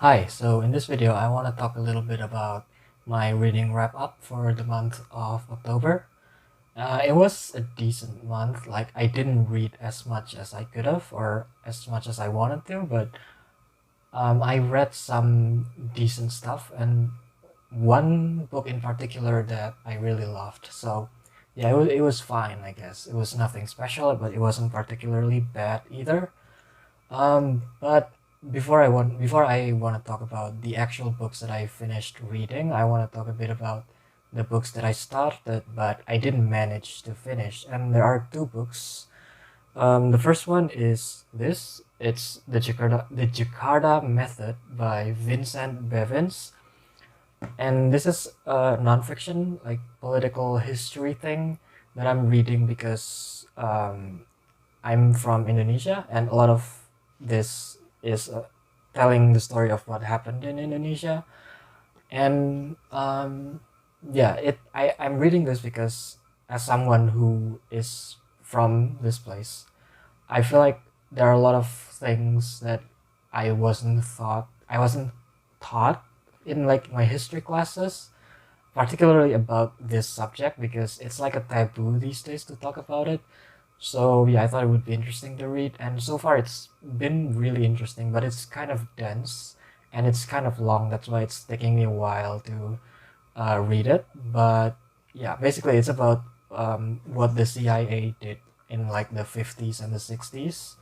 Hi, so in this video I want to talk a little bit about my reading wrap up for the month of October. It was a decent month, like I didn't read as much as I could have or as much as I wanted to, but I read some decent stuff and one book in particular that I really loved. So yeah, it was fine, I guess. It was nothing special, but it wasn't particularly bad either. But before I want to talk about the actual books that I finished reading, I want to talk a bit about the books that I started but I didn't manage to finish. And there are two books. The first one is this. It's the Jakarta Method by Vincent Bevins, and this is a nonfiction, like political history thing that I'm reading because I'm from Indonesia, and a lot of this is telling the story of what happened in Indonesia. And yeah, I'm reading this because as someone who is from this place, I feel like there are a lot of things that I wasn't taught in like my history classes, particularly about this subject because it's like a taboo these days to talk about it. So yeah, I thought it would be interesting to read, and so far it's been really interesting, but it's kind of dense and it's kind of long. That's why it's taking me a while to read it. But yeah, basically it's about what the CIA did in like the 50s and the 60s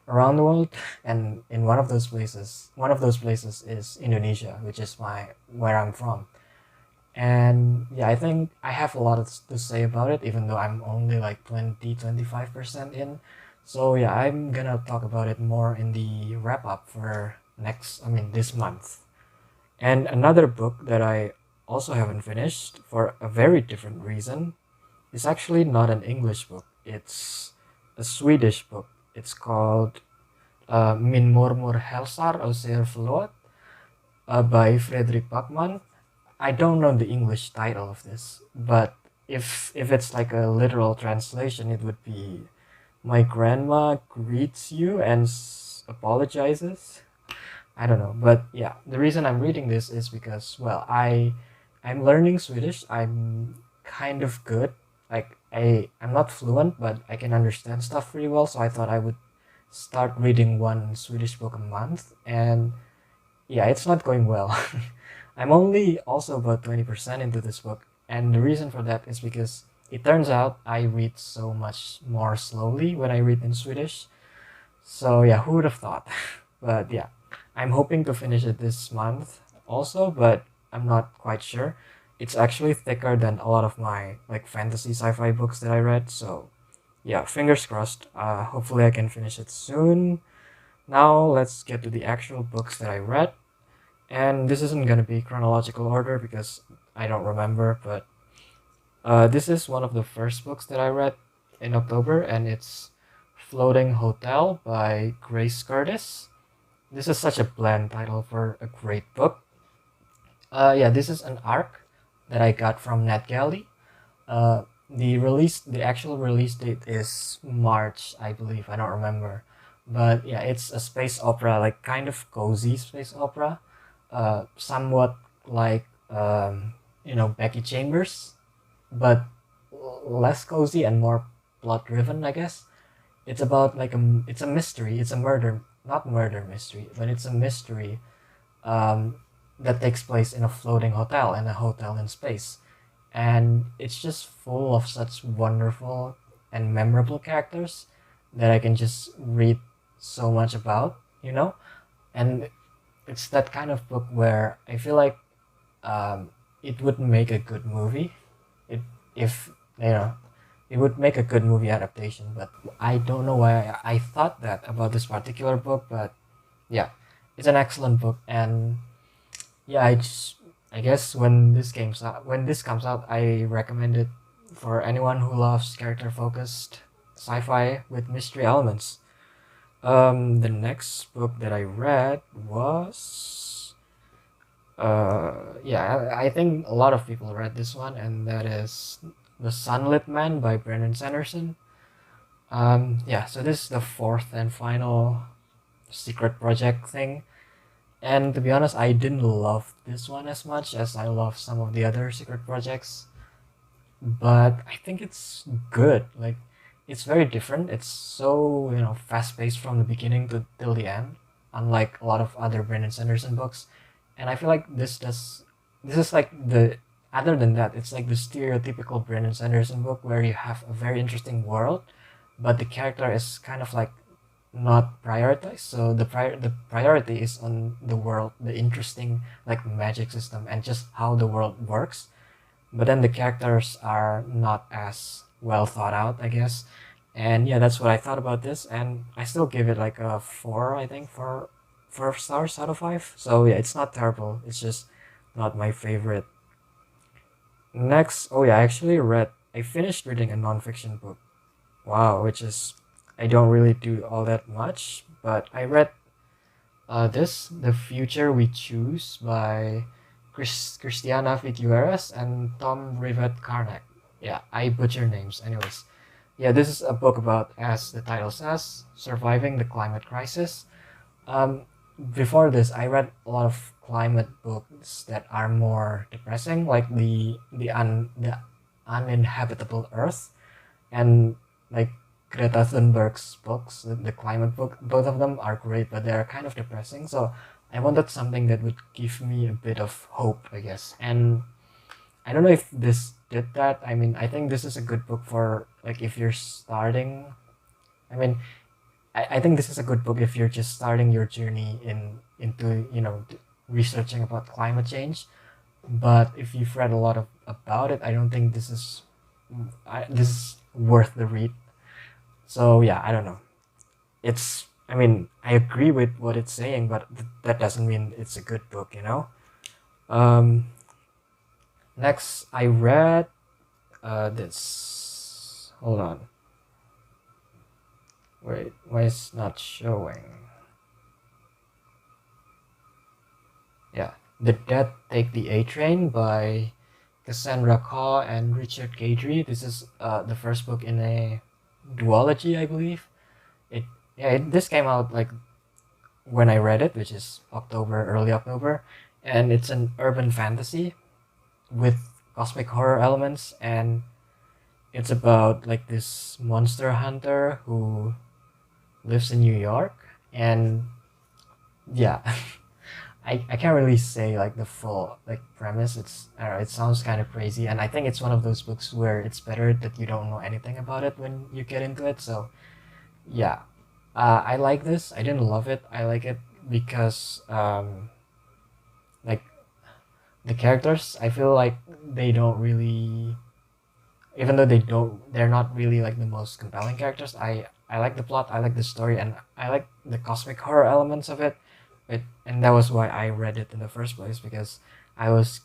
around the world, and in one of those places is Indonesia, which is my where I'm from. And yeah, I think I have a lot to say about it, even though I'm only like 25% in. So yeah, I'm gonna talk about it more in the wrap up for this month. And another book that I also haven't finished for a very different reason is actually not an English book. It's a Swedish book. It's called Min Mormor Hälsar och Ser Förlåt by Fredrik Backman. I don't know the English title of this, but if it's like a literal translation, it would be "My grandma greets you and apologizes." I don't know, but yeah, the reason I'm reading this is because I'm learning Swedish. I'm kind of good. Like I'm not fluent, but I can understand stuff pretty well. So I thought I would start reading one Swedish book a month, and yeah, it's not going well. I'm only also about 20% into this book, and the reason for that is because it turns out I read so much more slowly when I read in Swedish. So yeah, who would have thought? But yeah, I'm hoping to finish it this month also, but I'm not quite sure. It's actually thicker than a lot of my like fantasy sci-fi books that I read, so yeah, fingers crossed. Hopefully I can finish it soon. Now let's get to the actual books that I read. And this isn't gonna be chronological order because I don't remember, but this is one of the first books that I read in October, and it's Floating Hotel by Grace Curtis. This is such a bland title for a great book. Yeah, this is an arc that I got from NetGalley. The actual release date is March, I believe. I don't remember, but yeah, it's a space opera, like kind of cozy space opera, somewhat like Becky Chambers, but less cozy and more plot driven, I guess. It's a mystery. It's a murder, not murder mystery, but it's a mystery um, that takes place in a floating hotel, in a hotel in space, and it's just full of such wonderful and memorable characters that I can just read so much about, and it's that kind of book where I feel like it would make a good movie. It if it would make a good movie adaptation. But I don't know why I thought that about this particular book. But yeah, it's an excellent book, and yeah, I guess when this comes out, I recommend it for anyone who loves character focused sci-fi with mystery elements. The next book that I read was yeah, I think a lot of people read this one, and that is The Sunlit Man by Brandon Sanderson. Yeah, so this is the fourth and final secret project thing. And to be honest, I didn't love this one as much as I love some of the other secret projects. But I think it's good. Like, it's very different. It's so, fast paced from the beginning to till the end, unlike a lot of other Brandon Sanderson books. And I feel like this is like the other than that, it's like the stereotypical Brandon Sanderson book where you have a very interesting world, but the character is kind of like not prioritized. So the priority is on the world, the interesting like magic system and just how the world works, but then the characters are not as well thought out, I guess. And yeah, that's what I thought about this, and I still give it like a 4, I think, for 4 stars out of 5. So yeah, it's not terrible, it's just not my favorite. Next, oh yeah, I finished reading a nonfiction book. Wow, which is, I don't really do all that much, but I read this, The Future We Choose by Christiana Figueres and Tom Rivett-Carnac. Yeah, I butcher names. Anyways, yeah, this is a book about, as the title says, surviving the climate crisis. Um, Before this, I read a lot of climate books that are more depressing, like the uninhabitable Earth, and like Greta Thunberg's books, the climate book. Both of them are great, but they're kind of depressing. So I wanted something that would give me a bit of hope, I guess. And I don't know if this did that. I mean, I think this is a good book for like if you're starting. I mean, I think this is a good book if you're just starting your journey into researching about climate change. But if you've read a lot about it, I don't think this is worth the read. So yeah, I don't know. I mean, I agree with what it's saying, but that doesn't mean it's a good book, you know? Um, Next, I read this. Hold on. Wait, why is it not showing? Yeah. The Dead Take the A Train by Cassandra Caw and Richard Gadry. This is the first book in a duology, I believe. This came out like when I read it, which is early October, and it's an urban fantasy with cosmic horror elements, and it's about like this monster hunter who lives in New York, and yeah, I can't really say like the full like premise. I don't know, it sounds kind of crazy, and I think it's one of those books where it's better that you don't know anything about it when you get into it. So yeah, I like this. I didn't love it. I like it because like the characters, I feel like they don't really, even though they're not really like the most compelling characters. I like the plot, I like the story, and I like the cosmic horror elements of it. And that was why I read it in the first place, because I was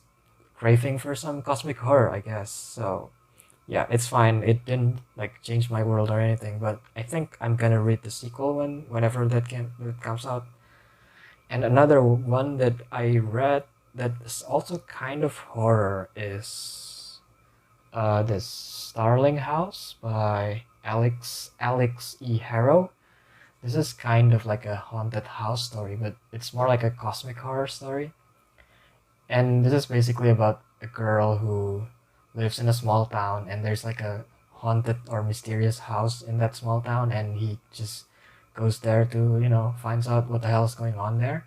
craving for some cosmic horror, I guess. So yeah, it's fine. It didn't like change my world or anything, but I think I'm gonna read the sequel whenever that comes out. And another one that I read that is also kind of horror is this Starling House by Alex E. Harrow. This is kind of like a haunted house story, but it's more like a cosmic horror story. And this is basically about a girl who lives in a small town, and there's like a haunted or mysterious house in that small town, and he just goes there to finds out what the hell is going on there.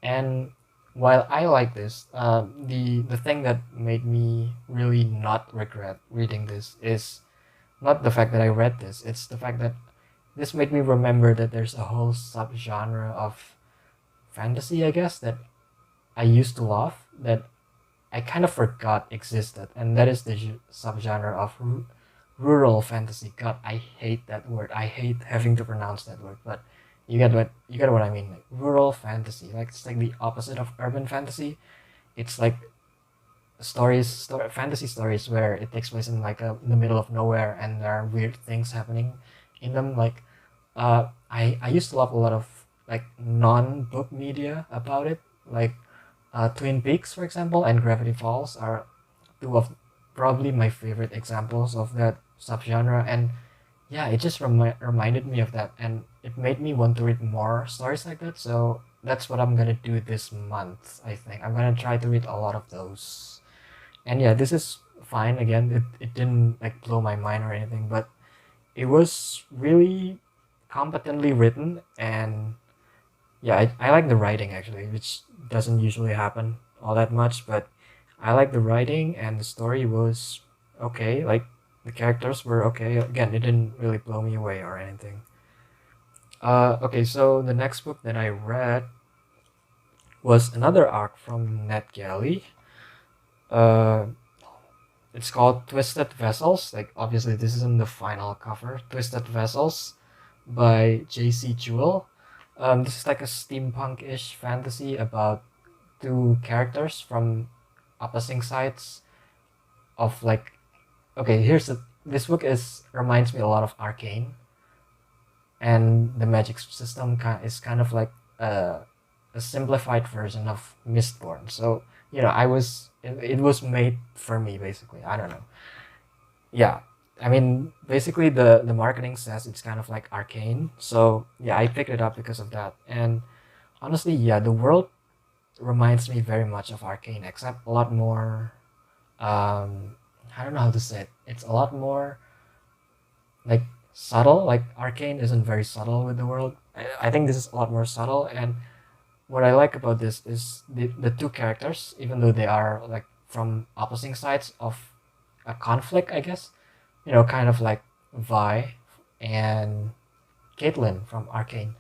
And while I like this, the thing that made me really not regret reading this is not the fact that I read this. It's the fact that this made me remember that there's a whole subgenre of fantasy, I guess, that I used to love, that I kind of forgot existed, and that is the subgenre of rural fantasy. God, I hate that word. I hate having to pronounce that word, but you get what I mean. Like rural fantasy, like it's like the opposite of urban fantasy. It's like fantasy stories where it takes place in like in the middle of nowhere, and there are weird things happening in them. Like, I used to love a lot of like non-book media about it, like Twin Peaks, for example, and Gravity Falls are two of probably my favorite examples of that subgenre. And yeah, it just reminded me of that, and it made me want to read more stories like that. So that's what I'm gonna do this month. I think I'm gonna try to read a lot of those. And yeah, this is fine. Again, it didn't like blow my mind or anything, but it was really competently written. And yeah, I like the writing actually, which doesn't usually happen all that much, but I like the writing, and the story was okay. Like the characters were okay. Again, it didn't really blow me away or anything. Okay, so the next book that I read was another arc from NetGalley. Uh, it's called Twisted Vessels. Like obviously this isn't the final cover. Twisted Vessels by J.C. Jewell. This is like a steampunk-ish fantasy about two characters from opposing sides of like. Okay, this book is reminds me a lot of Arcane, and the magic system is kind of like a simplified version of Mistborn. So it was made for me basically. I don't know. Yeah, I mean basically the marketing says it's kind of like Arcane. So yeah, I picked it up because of that. And honestly, yeah, the world reminds me very much of Arcane, except a lot more. I don't know how to say it. It's a lot more like subtle. Like Arcane isn't very subtle with the world. I think this is a lot more subtle. And what I like about this is the two characters, even though they are like from opposing sides of a conflict, I guess. Kind of like Vi and Caitlyn from Arcane,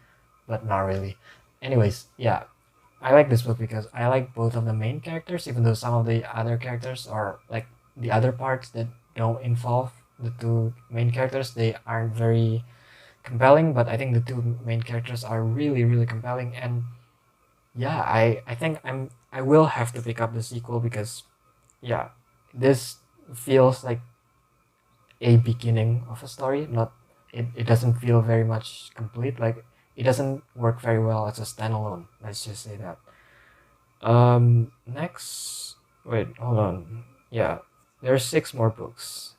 but not really. Anyways, yeah, I like this book because I like both of the main characters, even though some of the other characters are like the other parts that don't involve the two main characters, they aren't very compelling. But I think the two main characters are really, really compelling. And yeah, I think I will have to pick up the sequel because yeah, this feels like a beginning of a story. Not it doesn't feel very much complete. Like it doesn't work very well as a standalone. Let's just say that. Next, wait, hold on. Yeah, there are six more books.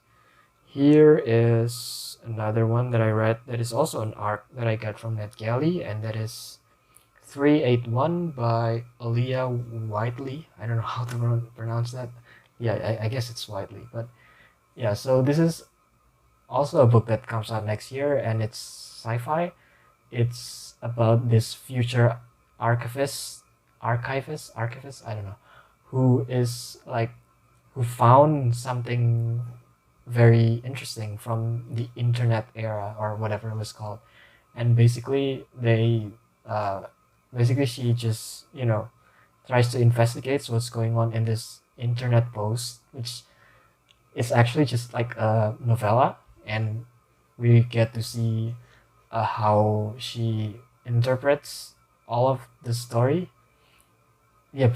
Here is another one that I read that is also an arc that I got from NetGalley, and that is 381 by Aaliyah Whiteley. I don't know how to pronounce that. Yeah, I guess it's Whiteley. But yeah, so this is also a book that comes out next year, and it's sci-fi. It's about this future archivist, I don't know, who is like, who found something very interesting from the internet era or whatever it was called. And basically she just tries to investigate what's going on in this internet post, which is actually just like a novella. And we get to see how she interprets all of the story. Yeah,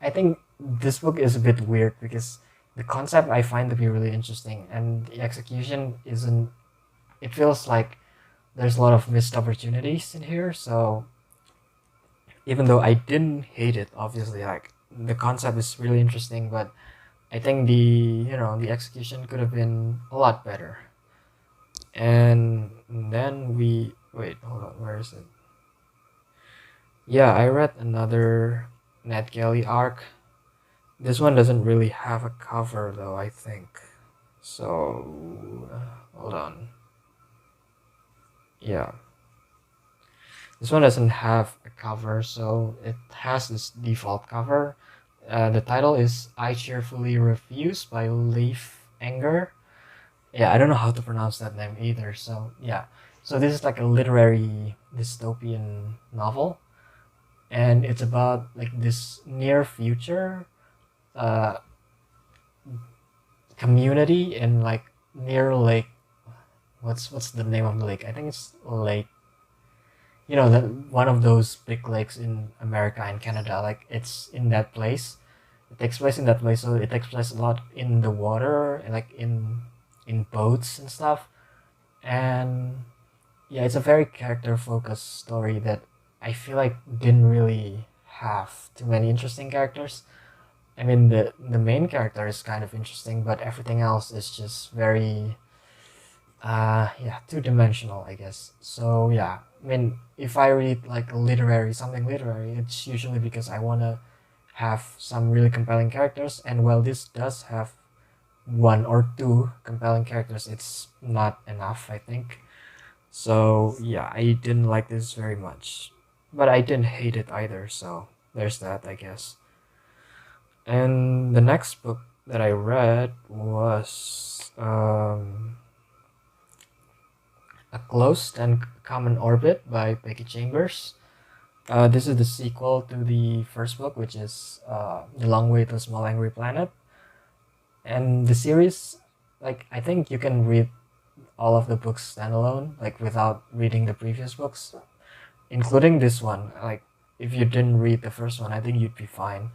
I think this book is a bit weird because the concept I find to be really interesting, and the execution isn't. It feels like there's a lot of missed opportunities in here. So even though I didn't hate it, obviously, like the concept is really interesting, but I think the execution could have been a lot better. And then wait, hold on, where is it? Yeah, I read another NetGalley arc. This one doesn't really have a cover though, I think. So hold on. Yeah. This one doesn't have a cover, so it has this default cover. The title is I Cheerfully Refuse by Leif Enger. Yeah, I don't know how to pronounce that name either. So yeah, so this is like a literary dystopian novel, and it's about like this near future uh, community in like near lake. What's the name of the lake? I think it's Lake. The one of those big lakes in America and Canada. Like it's in that place. It takes place in that place, so it takes place a lot in the water, and like in boats and stuff. And yeah, it's a very character focused story that I feel like didn't really have too many interesting characters. I mean, the main character is kind of interesting, but everything else is just very yeah, two-dimensional, I guess. So yeah, I mean, if I read like a literary, something literary, it's usually because I want to have some really compelling characters. And while this does have one or two compelling characters, it's not enough, I think. So yeah, I didn't like this very much, but I didn't hate it either. So there's that, I guess. And the next book that I read was A Closed and Common Orbit by Becky Chambers. This is the sequel to the first book, which is The Long Way to a Small Angry Planet. And the series, like, I think you can read all of the books standalone, like, without reading the previous books, including this one. Like, if you didn't read the first one, I think you'd be fine.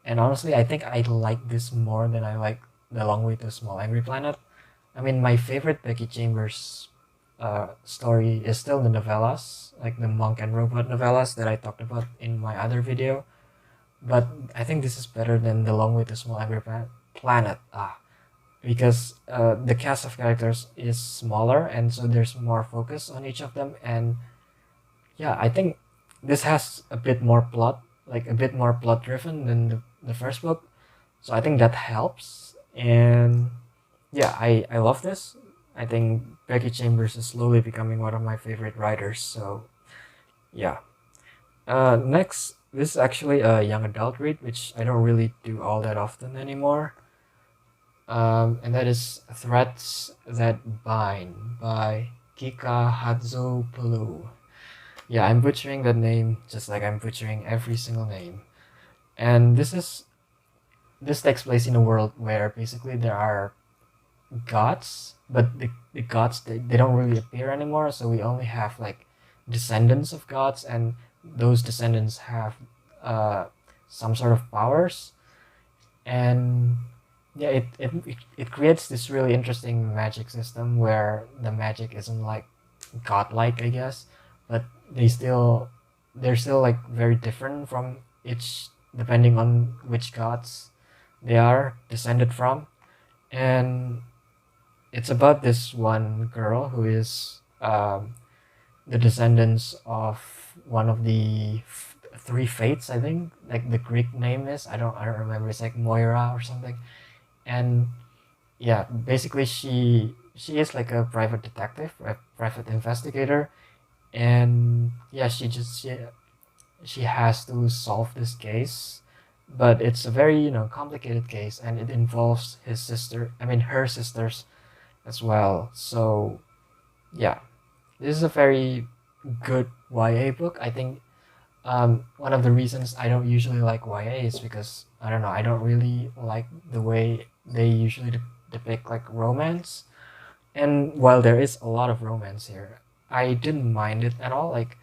And honestly, I think I like this more than I like The Long Way to a Small Angry Planet. I mean, my favorite Becky Chambers story is still the novellas, like the Monk and Robot novellas that I talked about in my other video. But I think this is better than The Long Way to a Small Angry Planet. Because the cast of characters is smaller, and so there's more focus on each of them. And yeah, I think this has a bit more plot, like a bit more plot driven than the first book. So I think that helps. And yeah, I love this. I think Becky Chambers is slowly becoming one of my favorite writers. So yeah. Next, this is actually a young adult read, which I don't really do all that often anymore. And that is Threads That Bind by Kika Hatzopoulou. Yeah, I'm butchering that name just like I'm butchering every single name. And this takes place in a world where basically there are gods, but the gods they don't really appear anymore, so we only have like descendants of gods, and those descendants have some sort of powers. And yeah, it creates this really interesting magic system where the magic isn't like godlike, I guess, but they're still like very different from each, depending on which gods they are descended from. And it's about this one girl who is the descendants of one of the three fates, I think, like the Greek name is, I don't remember, it's like Moira or something. And yeah, basically she is like a private detective, a private investigator. And yeah, she has to solve this case, but it's a very, complicated case, and it involves her sisters as well. So yeah, this is a very good YA book. I think one of the reasons I don't usually like YA is because I don't know, I don't really like the way they usually depict like romance. And while there is a lot of romance here, I didn't mind it at all. Like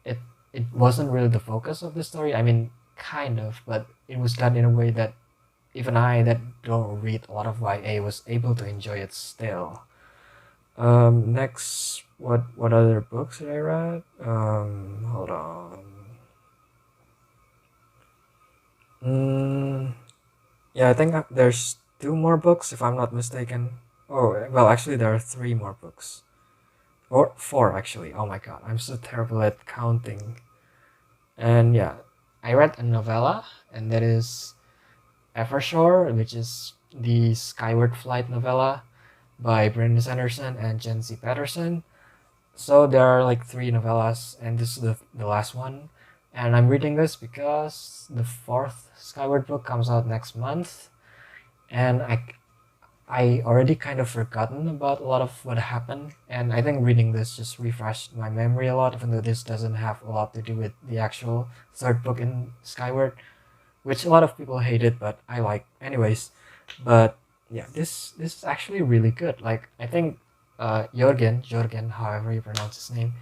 it it wasn't really the focus of the story. I mean, kind of, but it was done in a way that even I that don't read a lot of YA was able to enjoy it still. Next, what other books did I read? Hold on. Mm, yeah, I think there's two more books if I'm not mistaken. Oh, well, actually there are three more books. Or four actually. Oh my god, I'm so terrible at counting. And yeah, I read a novella, and that is Evershore, which is the Skyward Flight novella by Brandon Sanderson and Jen C. Patterson. So there are like three novellas, and this is the last one. And I'm reading this because the fourth Skyward book comes out next month, and I already kind of forgotten about a lot of what happened, and I think reading this just refreshed my memory a lot, even though this doesn't have a lot to do with the actual third book in Skyward, which a lot of people hated, but I like anyways. But yeah, this is actually really good. Like I think Jorgen, however you pronounce his name,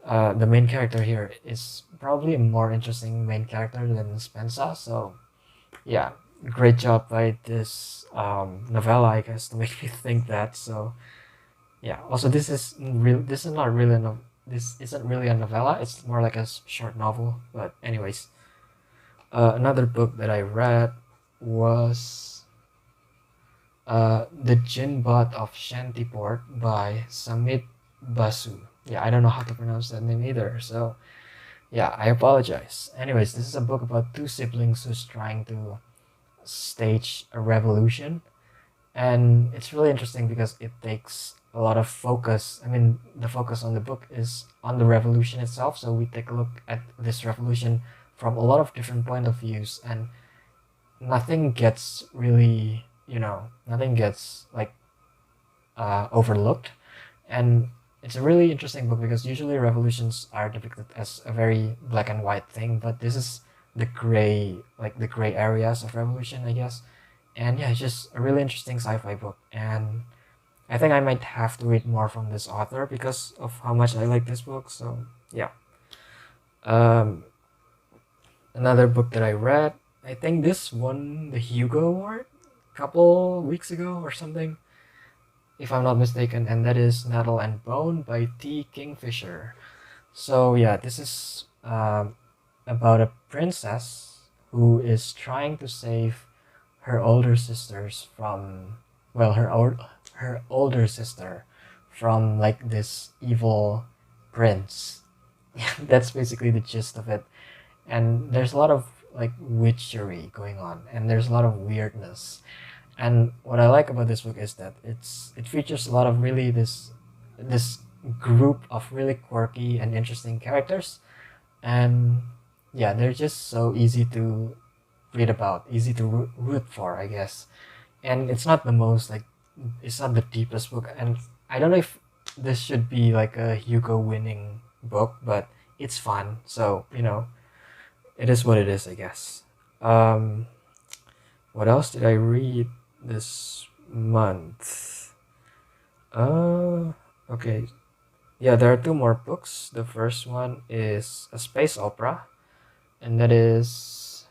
the main character here is probably a more interesting main character than Spencer. So yeah, great job by this novella, I guess, to make me think that. So yeah, also this is not really this isn't really a novella, it's more like a short novel. But anyways, another book that I read was The Jinbot of Shantiport by Samit Basu. yeah, I don't know how to pronounce that name either. So yeah, I apologize. Anyways, this is a book about two siblings who's trying to stage a revolution, and it's really interesting because it takes a lot of focus. I mean, the focus on the book is on the revolution itself, so we take a look at this revolution from a lot of different point of views, and nothing gets really, nothing gets like overlooked. And it's a really interesting book because usually revolutions are depicted as a very black and white thing, but this is the gray, like the gray areas of revolution, I guess. And yeah, it's just a really interesting sci-fi book, and I think I might have to read more from this author because of how much I like this book. So yeah. Um, Another book that I read, I think this won the Hugo Award a couple weeks ago or something, if I'm not mistaken, and that is Nettle and Bone by T. Kingfisher. So yeah, this is about a princess who is trying to save her older sisters from, well, her older sister from like this evil prince. That's basically the gist of it. And there's a lot of like witchery going on, and there's a lot of weirdness. And what I like about this book is that it features a lot of really this group of really quirky and interesting characters, and yeah, they're just so easy to read about, easy to root for, I guess. And it's not the most like, it's not the deepest book, and I don't know if this should be like a Hugo winning book, but it's fun. So it is what it is, I guess. Um, what else did I read this month? Okay. Yeah, there are two more books. The first one is a space opera, and that is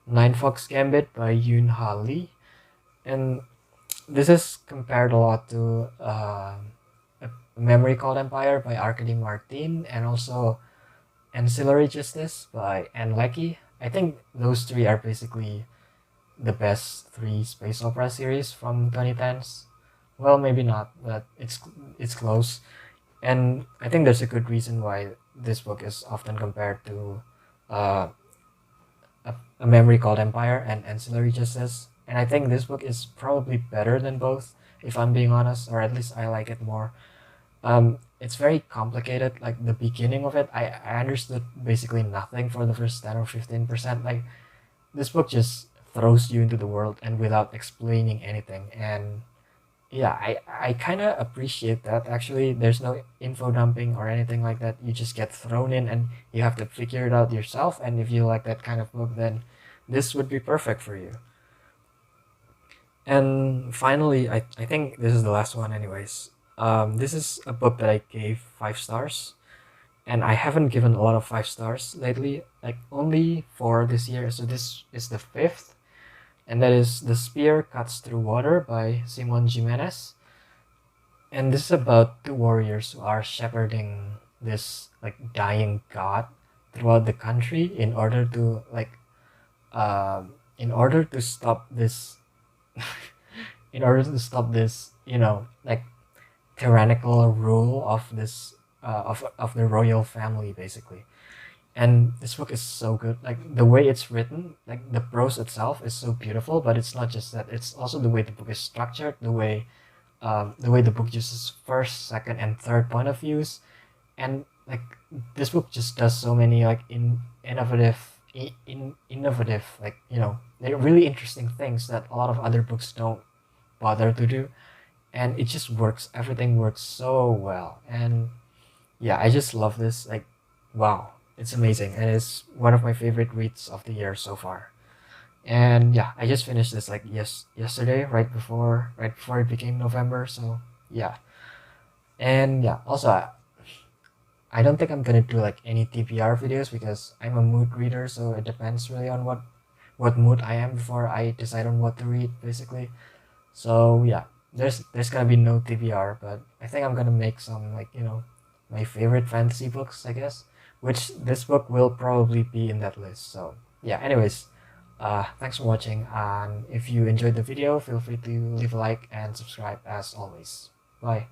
Nine Fox Gambit by Yoon Ha Lee. And this is compared a lot to A Memory Called Empire by Arkady Martin, and also Ancillary Justice by Anne Leckie. I think those three are basically the best three space opera series from 2010s. Well, maybe not, but it's close. And I think there's a good reason why this book is often compared to uh, a Memory Called Empire and Ancillary Justice. And I think this book is probably better than both, if I'm being honest, or at least I like it more. It's very complicated. Like the beginning of it, I understood basically nothing for the first 10 or 15%. Like this book just throws you into the world and without explaining anything. And yeah, I kind of appreciate that. Actually, there's no info dumping or anything like that. You just get thrown in and you have to figure it out yourself. And if you like that kind of book, then this would be perfect for you. And finally, I think this is the last one, anyways. This is a book that I gave 5 stars, and I haven't given a lot of 5 stars lately, like only 4 this year. So this is the fifth, and that is The Spear Cuts Through Water by Simon Jimenez. And this is about two warriors who are shepherding this like dying god throughout the country in order to stop this in order to stop this, like tyrannical rule of this of the royal family, basically. And this book is so good. Like the way it's written, like the prose itself is so beautiful, but it's not just that, it's also the way the book is structured, the way the book uses first, second, and third point of views. And like this book just does so many like innovative, like they're really interesting things that a lot of other books don't bother to do. And it just works, everything works so well. And yeah, I just love this. Like wow, it's amazing, and it's one of my favorite reads of the year so far. And yeah, I just finished this like yesterday, right before it became November. So yeah. And yeah, also I don't think I'm gonna do like any TBR videos because I'm a mood reader, so it depends really on what mood I am before I decide on what to read, basically. So yeah, there's gonna be no TBR, but I think I'm gonna make some like my favorite fantasy books, I guess, which this book will probably be in that list. So yeah, anyways, thanks for watching, and if you enjoyed the video, feel free to leave a like and subscribe as always. Bye.